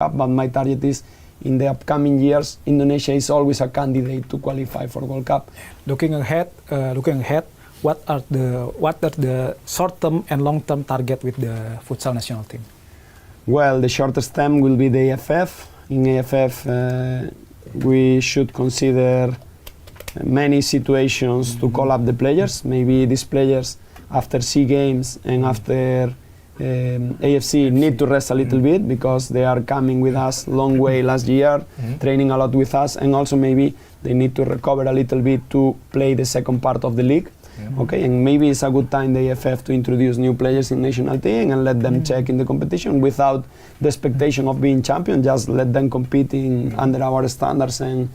Cup, but my target is in the upcoming years, Indonesia is always a candidate to qualify for World Cup. Looking ahead, what are the short-term and long-term target with the futsal national team? Well, the shortest term will be the AFF. In AFF, we should consider many situations to call up the players. Maybe these players, after SEA Games and after AFC, need to rest a little bit because they are coming with us long way last year, training a lot with us, and also maybe they need to recover a little bit to play the second part of the league. Okay, and maybe it's a good time the AFF to introduce new players in national team and let them check in the competition without the expectation of being champion. Just let them compete under our standards and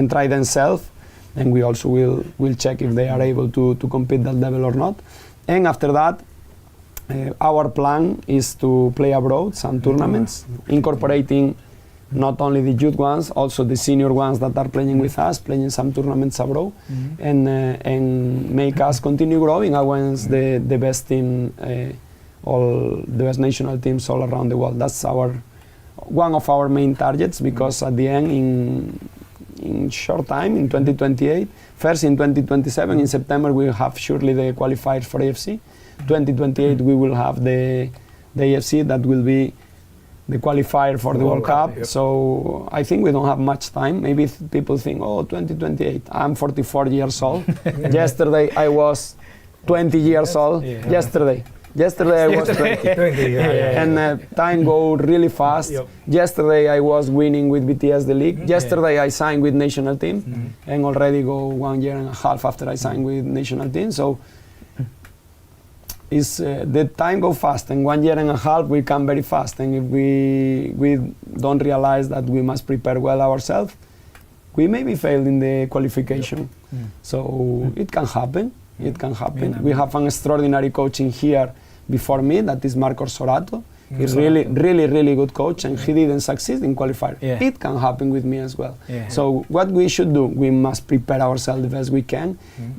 try themselves. And we also will check if they are able to compete that level or not. And after that, our plan is to play abroad some tournaments, incorporating not only the youth ones, also the senior ones that are playing with us, playing some tournaments abroad, and make us continue growing against the best team, all the best national teams all around the world. That's one of our main targets, because at the end, in short time, in 2028, first in 2027, in September, we will have surely the qualifiers for AFC. 2028, we will have the AFC that will be the qualifier for the World Cup. Yep. So I think we don't have much time. Maybe people think, 2028. I'm 44 years old. Yesterday I was 20 years old. Yeah. Yesterday I was 20. And time goes really fast. Yep. Yesterday I was winning with BTS the league. Yesterday I signed with national team, and already go 1 year and a half after I signed with national team. So the time go fast, and 1 year and a half we come very fast. And if we don't realize that we must prepare well ourselves, we maybe fail in the qualification. So it can happen. It can happen. Yeah, we have an extraordinary coach in here before me, that is Hector Souto. He's really good coach, and he didn't succeed in qualifier. Yeah. It can happen with me as well. Yeah. So what we should do, we must prepare ourselves the best we can,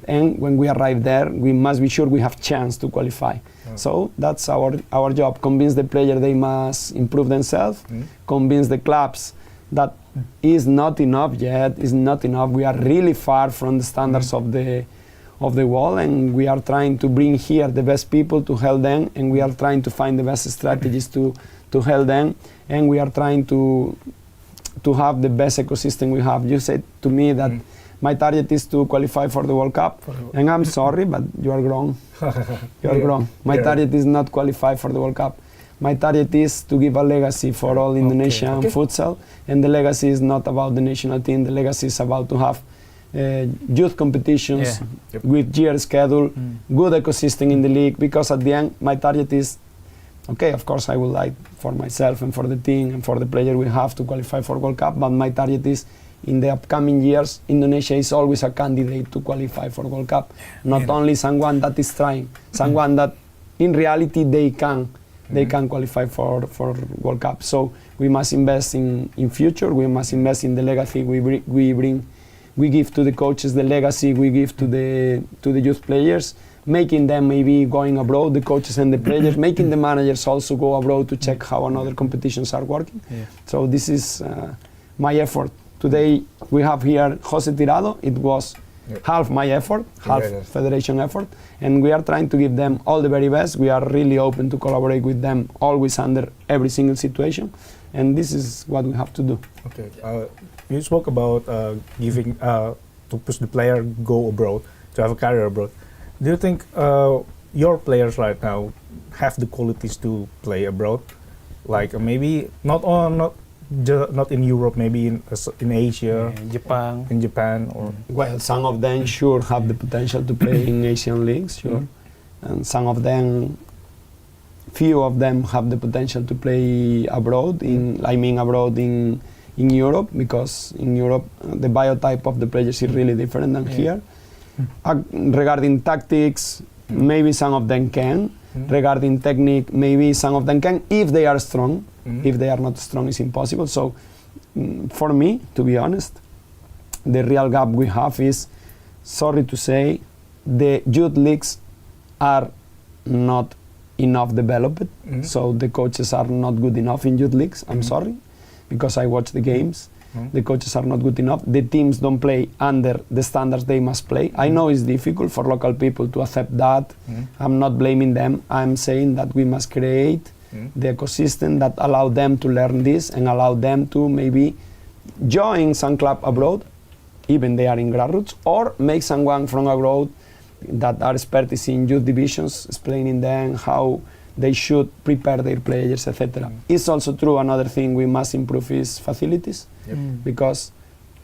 and when we arrive there, we must be sure we have chance to qualify. So that's our job. Convince the player they must improve themselves. Convince the clubs that is not enough yet. Is not enough. We are really far from the standards of the world, and we are trying to bring here the best people to help them, and we are trying to find the best strategies to help them, and we are trying to have the best ecosystem we have. You said to me that my target is to qualify for the World Cup, and I'm sorry, but you are wrong. You are wrong. My target is not qualify for the World Cup. My target is to give a legacy for all Indonesian futsal, and the legacy is not about the national team. The legacy is about to have youth competitions with year schedule, good ecosystem in the league, because at the end my target is, okay, of course I would like for myself and for the team and for the player we have to qualify for World Cup, but my target is in the upcoming years, Indonesia is always a candidate to qualify for World Cup. Not only someone that is trying, someone that in reality they can qualify for World Cup. So we must invest in future, we must invest in the legacy we give to the coaches, the legacy we give to the youth players, making them maybe going abroad, the coaches and the players, making the managers also go abroad to check how another competitions are working. So this is my effort. Today we have here Jose Tirado. It was half my effort, half federation effort, and we are trying to give them all the very best. We are really open to collaborate with them, always under every single situation, and this is what we have to do. Okay. You spoke about giving to push the player go abroad, to have a career abroad. Do you think your players right now have the qualities to play abroad? Like maybe not in Europe, maybe in Asia, in Japan, or well, some of them sure have the potential to play in Asian leagues, sure, and some of them. Few of them have the potential to play abroad. Abroad in Europe, because in Europe the biotype of the players is really different than here. Regarding tactics, maybe some of them can. Regarding technique, maybe some of them can if they are strong. If they are not strong, it's impossible. So for me, to be honest, the real gap we have is, sorry to say, the youth leagues are not enough developed, so the coaches are not good enough in youth leagues. I'm sorry. because I watch the games. The coaches are not good enough. The teams don't play under the standards they must play. I know it's difficult for local people to accept that. I'm not blaming them. I'm saying that we must create the ecosystem that allow them to learn this and allow them to maybe join some club abroad, even they are in grassroots, or make someone from abroad that are experts in youth divisions, explaining them how they should prepare their players, etc. It's also true, another thing we must improve is facilities, because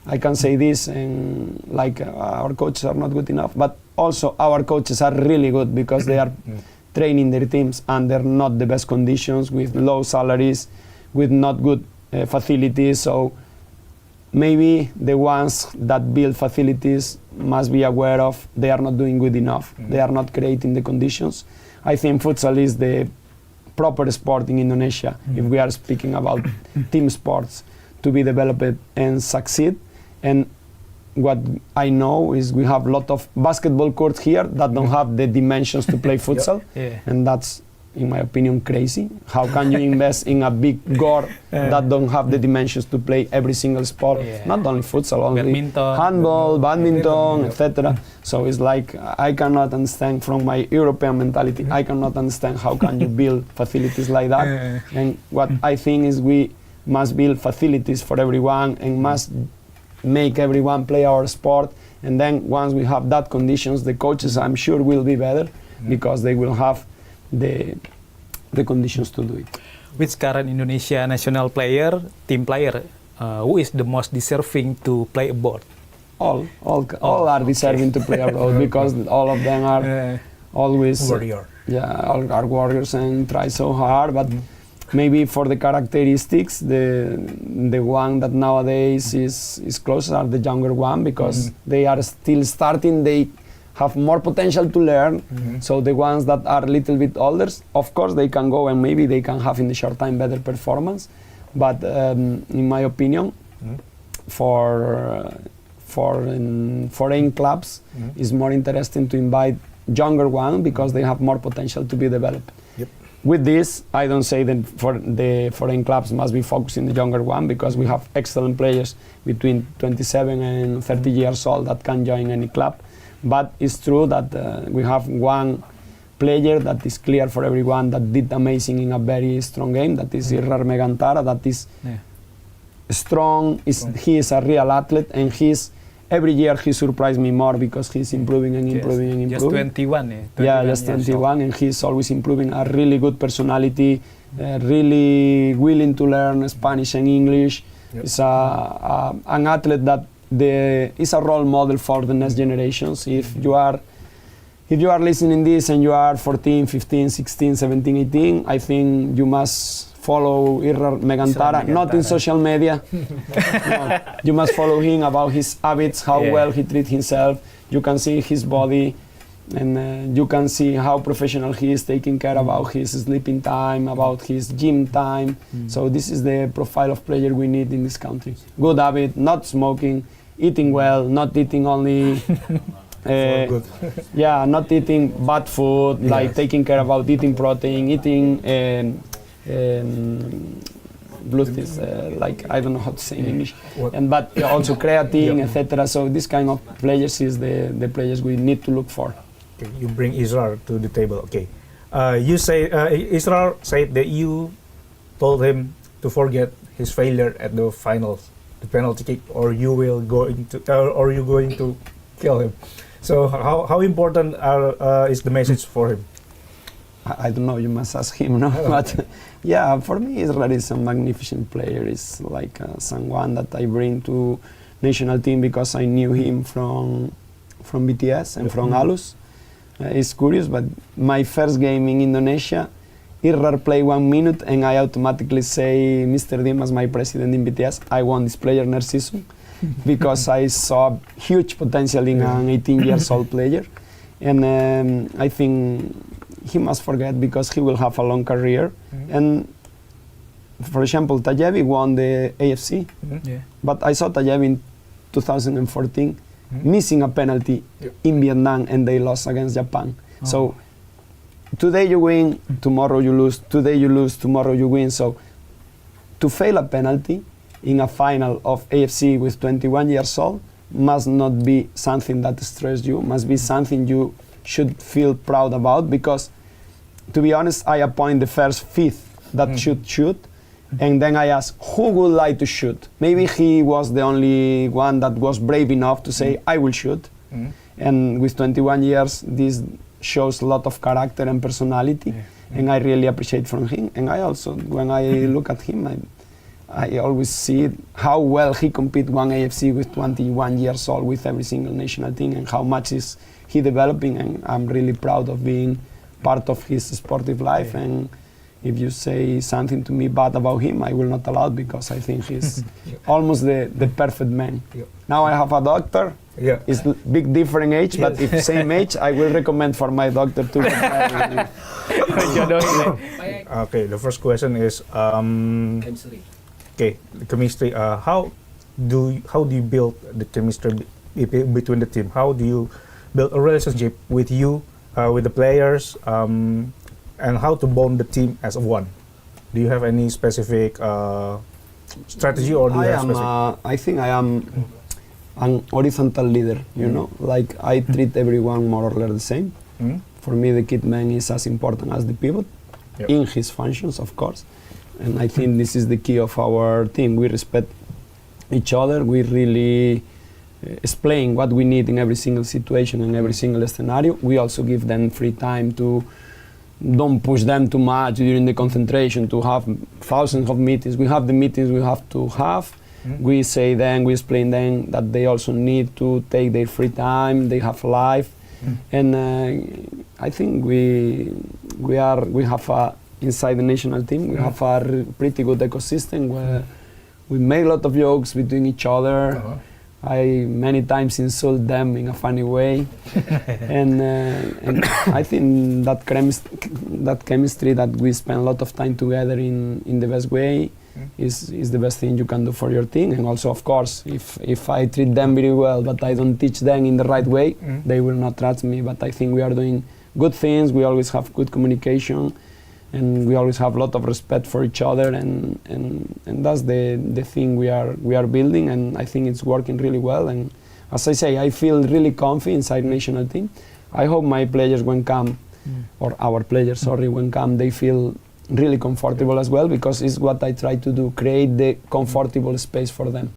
I can say this, and like our coaches are not good enough, but also our coaches are really good because they are training their teams under not the best conditions, with low salaries, with not good facilities. So maybe the ones that build facilities must be aware of they are not doing good enough. They are not creating the conditions. I think futsal is the proper sport in Indonesia, if we are speaking about team sports, to be developed and succeed. And what I know is we have a lot of basketball courts here that don't have the dimensions to play futsal, and that's, in my opinion, crazy. How can you invest in a big court that don't have the dimensions to play every single sport? Not only futsal, only handball, badminton, etc. So it's like, I cannot understand from my European mentality, I cannot understand how can you build facilities like that. And what I think is we must build facilities for everyone and must make everyone play our sport. And then once we have that conditions, the coaches, I'm sure, will be better because they will have the conditions to do it. Which current Indonesia national player, team player, who is the most deserving to play abroad? All are deserving to play abroad because all of them are always warrior. All are warriors and try so hard. But maybe for the characteristics, the one that nowadays is closer are the younger one, because they are still starting. They have more potential to learn. So the ones that are a little bit older, of course they can go and maybe they can have in the short time better performance. But in my opinion, for foreign clubs, it's more interesting to invite younger one because they have more potential to be developed. With this, I don't say that for the foreign clubs must be focusing the younger one, because we have excellent players between 27 and 30 years old that can join any club. But it's true that we have one player that is clear for everyone that did amazing in a very strong game, that is Irrar Megantara, that is strong, he is a real athlete, and every year he surprised me more because he's improving and improving and improving. Just 21, just 21, and he's always improving. A really good personality, really willing to learn Spanish and English. He's an athlete that is a role model for the next generations. If you are listening this and you are 14, 15, 16, 17, 18, I think you must follow Irrar Megantara, not in social media. No, you must follow him about his habits, how well he treats himself. You can see his body, and you can see how professional he is taking care about his sleeping time, about his gym time. So this is the profile of player we need in this country. Good habit, not smoking, eating well, not eating only not eating bad food, like taking care about eating protein, eating glucose, like I don't know how to say in English, but also creatine, etc. So this kind of players is the players we need to look for. Okay, you bring Israr to the table. Okay, you say Israr said that you told him to forget his failure at the finals, the penalty kick, or you going to kill him. So how important is the message for him? I don't know, you must ask him, no? But yeah, for me, Israel is a magnificent player. It's like someone that I bring to national team because I knew him from BTS and from Alus. It's curious, but my first game in Indonesia, Irrar played 1 minute and I automatically say, Mr. Dimas, my president in BTS, I want this player next season because I saw huge potential in an 18 years old player. And I think he must forget because he will have a long career. And for example, Tajevi won the AFC, but I saw Tajevi in 2014 missing a penalty in Vietnam and they lost against Japan. So today you win, tomorrow you lose, today you lose, tomorrow you win. So to fail a penalty in a final of AFC with 21 years old must not be something that stresses you, must be something you should feel proud about, because to be honest, I appoint the first fifth that should shoot, and then I ask who would like to shoot. Maybe he was the only one that was brave enough to say I will shoot, and with 21 years this shows a lot of character and personality, and I really appreciate from him. And I also, when I look at him, I always see how well he compete one AFC with 21 years old with every single national team, and how much is he developing, and I'm really proud of being part of his sportive life. And if you say something to me bad about him, I will not allow it, because I think he's almost the perfect man. Now I have a daughter. It's big different age, but if same age, I will recommend for my daughter to. Okay, the first question is okay, the chemistry. How do you build the chemistry between the team? How do you build a relationship with you, with the players, and how to bond the team as one? Do you have any specific strategy, or do you have specific? I think I am an horizontal leader. You know, like I treat everyone more or less the same. For me, the kit man is as important as the pivot in his functions, of course. And I think this is the key of our team. We respect each other. We really explain what we need in every single situation and every single scenario. We also give them free time to don't push them too much during the concentration, to have thousands of meetings. We have the meetings we have to have. We say them, we explain them that they also need to take their free time, they have life. And I think we have inside the national team, we have a pretty good ecosystem where we make a lot of jokes between each other. I many times insult them in a funny way, and I think that chemistry that we spend a lot of time together in the best way is the best thing you can do for your team. And also, of course, if I treat them very well but I don't teach them in the right way, they will not trust me. But I think we are doing good things. We always have good communication, and we always have a lot of respect for each other, and that's the thing we are building, and I think it's working really well. And as I say, I feel really comfy inside national team. I hope my players when come, or our players, sorry, when come, they feel really comfortable as well, because it's what I try to do, create the comfortable space for them.